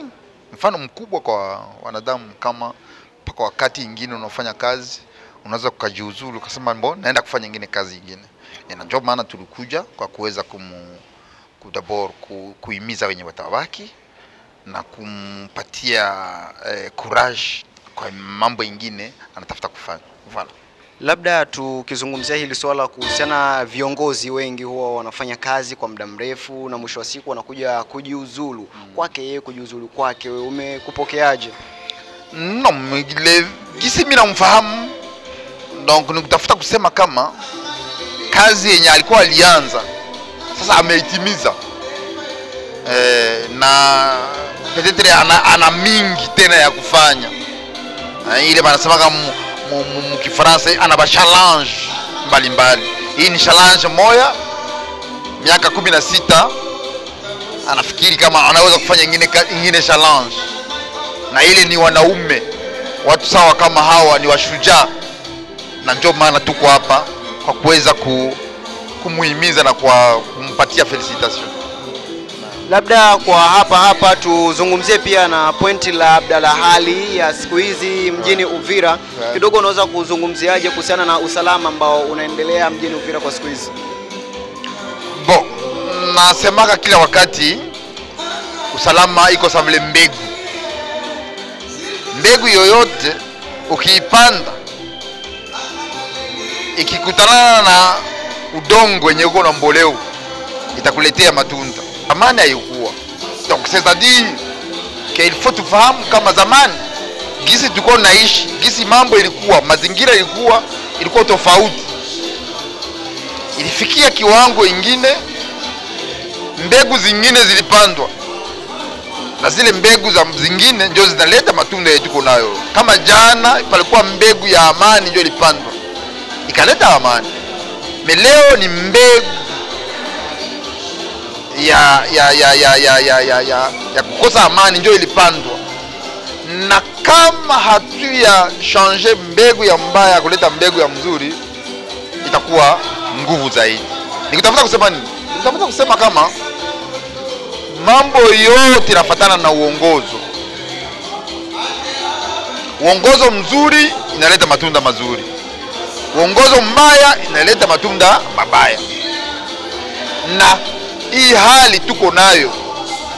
mfano mkubwa kwa wanadamu. Kama mpaka wakati ingine unafanya kazi unaweza kukajiuzulu ukasema mbona naenda kufanya ingine kazi ingine. Na ndio maana tulikuja kwa kuweza kudabor kuhimiza wenye watabaki na kumpatia courage kwa mambo ingine anatafuta kufanya. Voilà. Labda tukizungumzia hili swala kuhusiana, viongozi wengi huwa wanafanya kazi kwa muda mrefu na mwisho wa siku wanakuja kujiuzulu. Kwake yeye kujiuzulu kwake, wewe umekupokeaje? No, gisi mimi namfahamu, donc nikutafuta kusema kama kazi yenye alikuwa alianza sasa ameitimiza, na peut-être ana mingi tena ya kufanya. Ile wanasema kama Mkifaransa ana ba challenge mbalimbali. Hii ni challenge moja, miaka 16 anafikiri kama anaweza kufanya ingine challenge, na ile ni wanaume watu sawa kama hawa, ni washujaa, na ndio maana tuko hapa kwa kuweza kumuhimiza na kwa kumpatia felicitation. Labda kwa hapa tuzungumzie pia na pointi labda la hali ya siku hizi mjini Uvira. Kidogo unaweza kuzungumziaje kuhusiana na usalama ambao unaendelea mjini Uvira kwa siku hizi? Bon, nasemaka kila wakati usalama iko sawa vile mbegu. Mbegu yoyote ukiipanda ikikutana na udongo wenye uko na mboleo itakuletea matunda. Amani haikuwa. Donc c'est-à-dire qu'il faut tufahamu kama zamani gisi tuko naishi, gisi mambo ilikuwa, mazingira ilikuwa tofauti. Ilifikia kiwango ingine, mbegu zingine zilipandwa, na zile mbegu za zingine ndio zinaleta matunda yetu tuko nayo. Kama jana palikuwa mbegu ya amani ndio ilipandwa, ikaleta amani. Leo ni mbegu ya kukosa amani ndio ilipandwa. Na kama hatuya change mbegu ya mbaya kuleta mbegu ya mzuri, itakuwa nguvu zaidi. Nikitafuta kusema nini? Nikitafuta kusema kama mambo yote yanafuatana na uongozo. Uongozo mzuri inaleta matunda mazuri. Uongozo mbaya inaleta matunda mabaya. Na hii hali tuko nayo,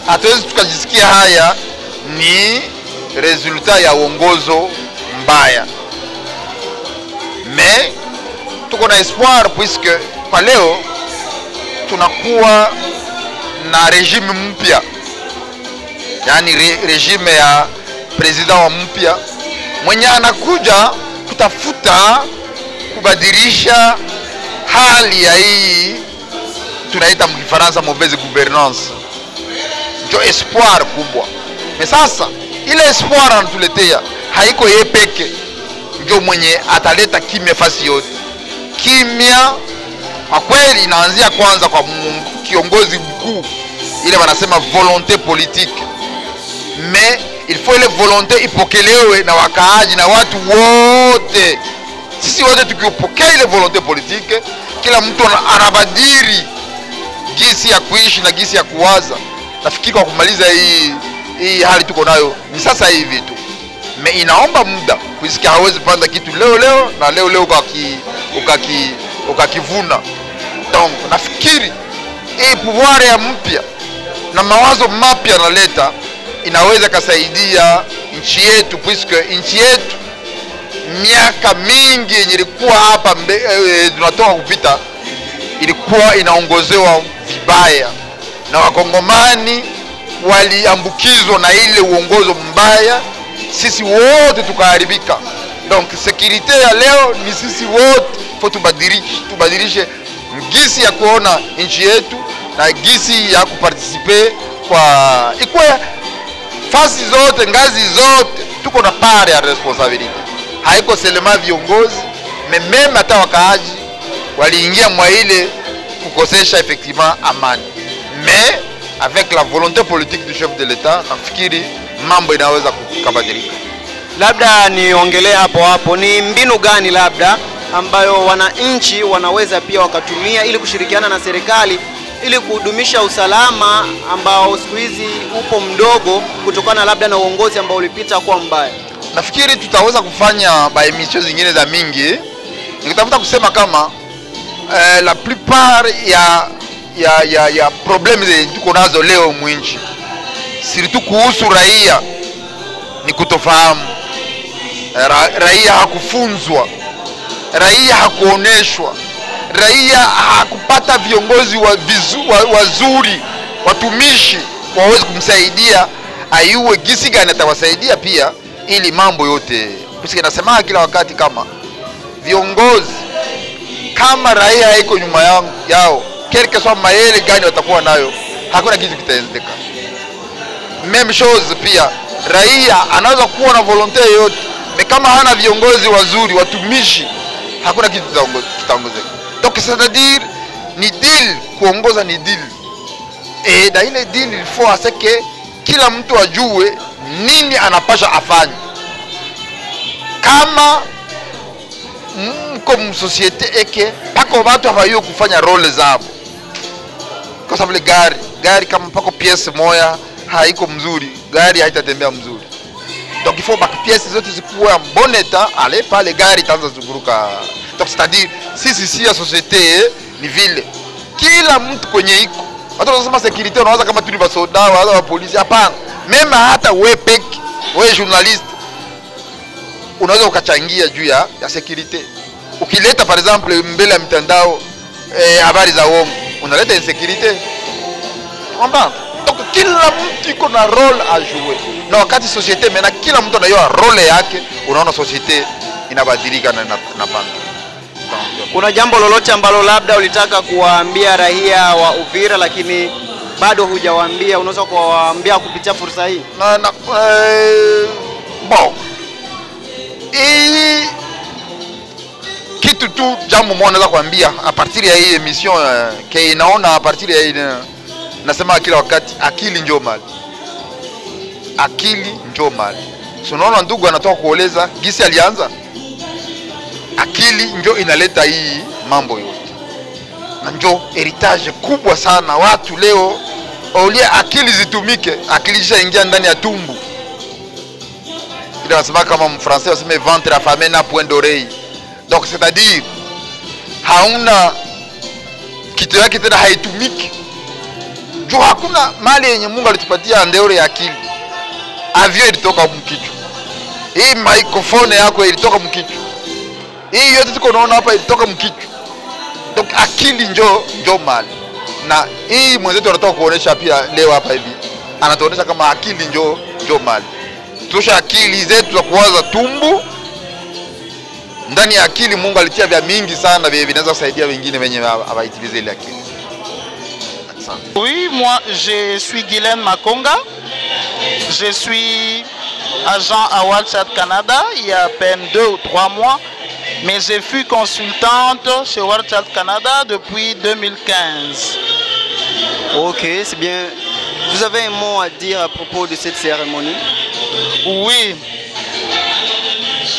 hatuwezi tukajisikia haya ni resultat ya uongozo mbaya. Mais tuko na espoir puisque kwa leo tunakuwa na regime mpya, yani regime ya president wa mpya mwenye anakuja kutafuta kubadilisha hali ya hii tunaita mkifaransa mauvaise gouvernance. Ndio espoir kubwa. Sasa ile espoir anatuletea haiko yeye peke ndio mwenye ataleta kimya fasi yote. Kimya kwa kweli inaanzia kwanza kwa kiongozi mkuu, ile wanasema volonté politique. Mais il faut ile volonté ipokelewe na wakaaji na watu wote. Sisi wote tukipokea ile volonté politique, kila mtu anabadili gisi ya kuishi na gisi ya kuwaza. Nafikiri kwa kumaliza hii hali tuko nayo ni sasa hivi tu. Me inaomba muda, kuisikia hawezi panda kitu leo na leo ukakivuna. Donc nafikiri hii pouvoir ya mpya na mawazo mapya naleta inaweza kasaidia nchi yetu, puisque nchi yetu miaka mingi yenye ilikuwa hapa tunatoka kupita ilikuwa inaongozewa vibaya na wakongomani waliambukizwa na ile uongozo mbaya, sisi wote tukaharibika. Donc sécurité ya leo ni sisi wote faut tubadilishe ngisi ya kuona nchi yetu na ngisi ya kuparticiper kwa ikuwe fasi zote, ngazi zote tuko na part ya responsabilité. Haiko selema viongozi, meme hata wakaaji waliingia mwa ile kukosesha effectivement amani. Mais avec la volonté politique du chef de l'État, nafikiri mambo inaweza kubadilika. Labda niongelee hapo ni mbinu gani labda ambayo wananchi wanaweza pia wakatumia ili kushirikiana na serikali ili kudumisha usalama ambao siku hizi upo mdogo kutokana labda na uongozi ambao ulipita kwa mbaya? Nafikiri tutaweza kufanya by emission zingine za mingi. Nikitafuta kusema kama la plupart ya problemi zenye tuko nazo leo mwinchi, siritu kuhusu raia, ni kutofahamu. Raia hakufunzwa, raia hakuoneshwa, raia hakupata viongozi wazuri, watumishi waweze kumsaidia ayue gisi gani atawasaidia pia ili mambo yote. Puisque nasema kila wakati kama viongozi, kama raia haiko nyuma yao, quelque soit maele gani watakuwa nayo, hakuna kitu kitaendeka. Même chose pia, raia anaweza kuwa na volonté yote, kama hana viongozi wazuri, watumishi, hakuna kitu kitaongozeka. Donc c'est-à-dire ni deal, kuongoza ni deal. Et dans ile deal il faut à ce que kila mtu ajue nini anapasha afanye. Kama mko msosiete eke pako watu hawayo kufanya role zao. Kwa sababu gari kama pako pièce moya haiko mzuri, gari haitatembea mzuri. Donc il faut que pièces zote zikuwe en bon état, aller pas les gari tanza zunguruka. Donc c'est-à-dire si ya société ni vile kila mtu kwenye iko. Watu wanasema sécurité unawaza kama tu ni basoda wala wa polisi, hapana. Mema hata wewe peke, wewe journaliste unaweza ukachangia juu ya sécurité. Ukileta par exemple mbele ya mitandao habari za uongo, unaleta insécurité. Comprendre? Donc kila mtu iko na role a jouer. Na wakati societe mena kila mtu anajua role yake, unaona societe inabadilika na inapanda. Kuna jambo lolote ambalo labda ulitaka kuwaambia raia wa Uvira lakini bado hujawaambia, unaweza kuwaambia kupitia fursa hii? Bon. Kitu tu jambo moja naweza kuambia a partir ya hii emission ke inaona a partir ya hii nasema kila wakati akili njoo mali. Akili njoo mali. So unaona ndugu anatoka kuoleza gisi alianza. Akili njoo inaleta hii mambo yote. Na njoo heritage kubwa sana watu leo olia akili zitumike, akili ishaingia ndani ya tumbu. Il wanasema kama mfrancais waseme ventre affamé na point d'oreille. Donc c'est-à-dire hauna kitu yake tena haitumiki. Jo hakuna mali yenye Mungu alitupatia ndeore ya akili. Avio ilitoka mkichwa. Hii microphone yako ilitoka mkichwa. Hii yote tuko naona hapa ilitoka mkichwa. Donc akili njoo mali. Na hii mwenzetu anataka kuonesha pia leo hapa hivi. Anatuonesha kama akili njoo mali. Tosha akili zetu za kuwaza tumbu. Ndani ya akili Mungu alitia vya mingi sana vile vinaweza kusaidia wengine wenye hawaitilize ile akili. Oui, moi je suis Guylaine Makonga. Je suis agent à WhatsApp Canada il y a à peine 2 ou 3 mois. Mais je fus consultante chez WhatsApp Canada depuis 2015. Ok, c'est bien. Vous avez un mot à dire à propos de cette cérémonie? Oui.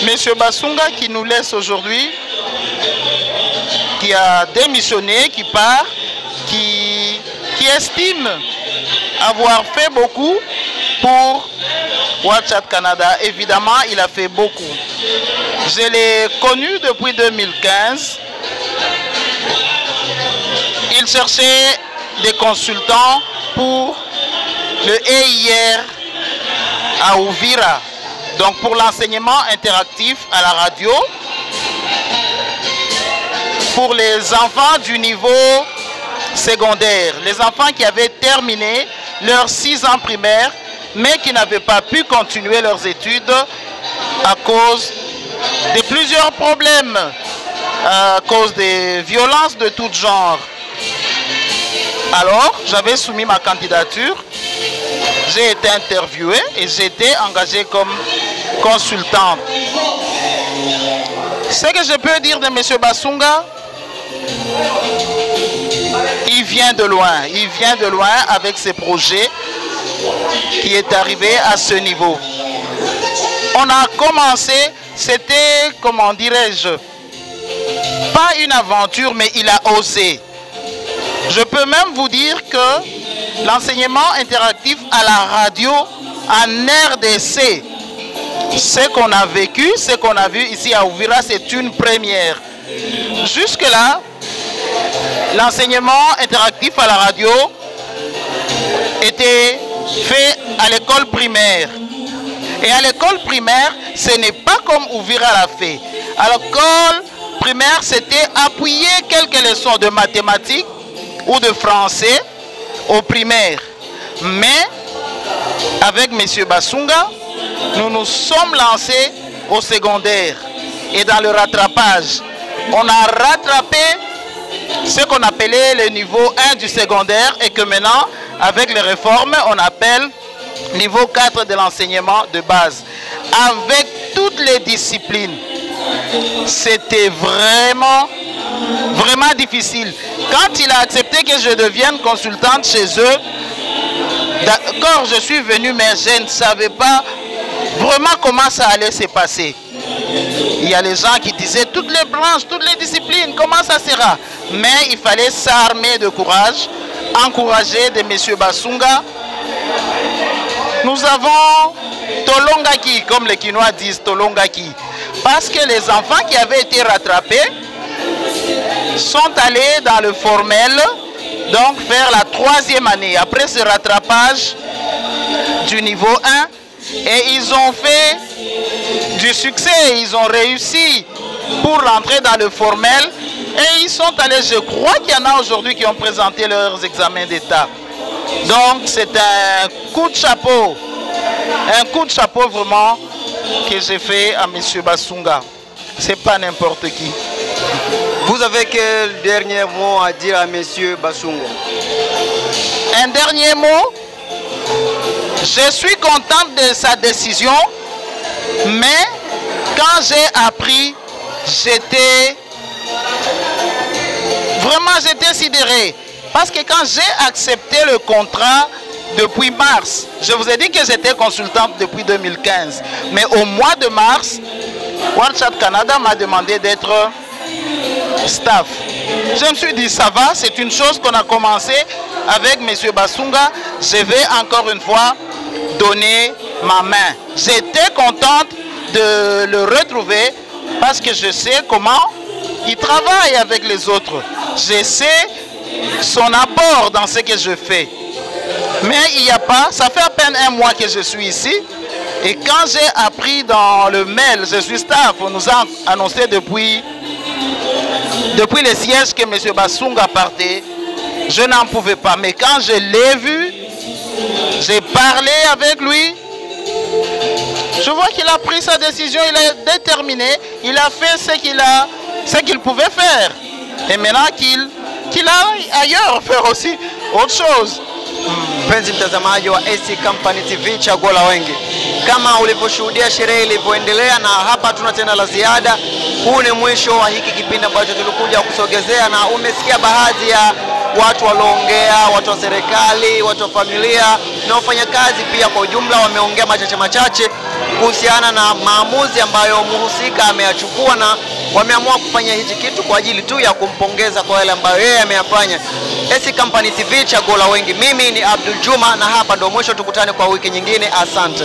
Monsieur Basunga qui nous laisse aujourd'hui, qui a démissionné, qui part, qui estime avoir fait beaucoup pour WhatsApp Canada. Évidemment, il a fait beaucoup. Je l'ai connu depuis 2015. Il cherchait des consultants pour le EIR à Uvira. Donc pour l'enseignement interactif à la radio, pour les enfants du niveau secondaire, les enfants qui avaient terminé leurs 6 ans primaires, mais qui n'avaient pas pu continuer leurs études à cause de plusieurs problèmes, à cause des violences de tout genre. Alors, j'avais soumis ma candidature, j'ai été interviewé et j'ai été engagé comme consultant. Ce que je peux dire de M. Basunga, il vient de loin avec ses projets qui est arrivé à ce niveau. On a commencé, c'était, comment dirais-je, pas une aventure, mais il a osé. Je peux même vous dire que l'enseignement interactif à la radio en RDC, ce qu'on a vécu, ce qu'on a vu ici à Uvira, c'est une première. Jusque-là, l'enseignement interactif à la radio était fait à l'école primaire. Et à l'école primaire, ce n'est pas comme Uvira l'a fait. À l'école primaire, c'était appuyer quelques leçons de mathématiques ou de français au primaire. Mais avec M. Basunga, nous nous sommes lancés au secondaire. Et dans le rattrapage, on a rattrapé ce qu'on appelait le niveau 1 du secondaire et que maintenant, avec les réformes, on appelle niveau 4 de l'enseignement de base. Avec toutes les disciplines, c'était vraiment difficile. Quand il a accepté que je devienne consultante chez eux, d'accord, je suis venu, mais je ne savais pas vraiment comment ça allait se passer. Il y a les gens qui disaient toutes les branches, toutes les disciplines, comment ça sera? Mais il fallait s'armer de courage, encourager de M. Basunga. Nous avons Tolongaki, comme les Quinois disent Tolongaki, parce que les enfants qui avaient été rattrapés sont allés dans le formel, donc faire la 3e année. Après ce rattrapage du niveau 1, et ils ont fait du succès, ils ont réussi pour rentrer dans le formel et ils sont allés, je crois qu'il y en a aujourd'hui qui ont présenté leurs examens d'état. Donc c'est un coup de chapeau vraiment que j'ai fait à M. Basunga. C'est pas n'importe qui. Vous avez quel dernier mot à dire à M. Basunga? Un dernier mot. Je suis contente de sa décision, mais quand j'ai appris, j'étais sidéré. Parce que quand j'ai accepté le contrat depuis mars, je vous ai dit que j'étais consultante depuis 2015, mais au mois de mars, World Chat Canada m'a demandé d'être staff. Je me suis dit, ça va, c'est une chose qu'on a commencé avec M. Basunga. Je vais encore une fois donner ma main. J'étais contente de le retrouver parce que je sais comment il travaille avec les autres. Je sais son apport dans ce que je fais. Mais il n'y a pas, ça fait à peine un mois que je suis ici. Et quand j'ai appris dans le mail, je suis staff, on nous a annoncé depuis le siège que M. Basunga partait, je n'en pouvais pas. Mais quand je l'ai vu, j'ai parlé avec lui, je vois qu'il a pris sa décision, il est déterminé, il a fait ce qu'il pouvait faire. Et maintenant qu'il aille ailleurs faire aussi autre chose. Mpenzi mtazamaji wa AC Company TV, chaguo la wengi. Kama ulivyoshuhudia sherehe ilivyoendelea, na hapa tuna tena la ziada. Huu ni mwisho wa hiki kipindi ambacho tulikuja kusogezea, na umesikia baadhi ya watu walioongea, watu wa serikali, watu wa familia na wafanyakazi pia kwa ujumla wameongea machache kuhusiana na maamuzi ambayo mhusika ameyachukua, na wameamua kufanya hichi kitu kwa ajili tu ya kumpongeza kwa yale ambayo yeye ameyafanya. AC Company TV, chaguo la wengi. Mimi ni Abdul Juma, na hapa ndio mwisho, tukutane kwa wiki nyingine. Asante.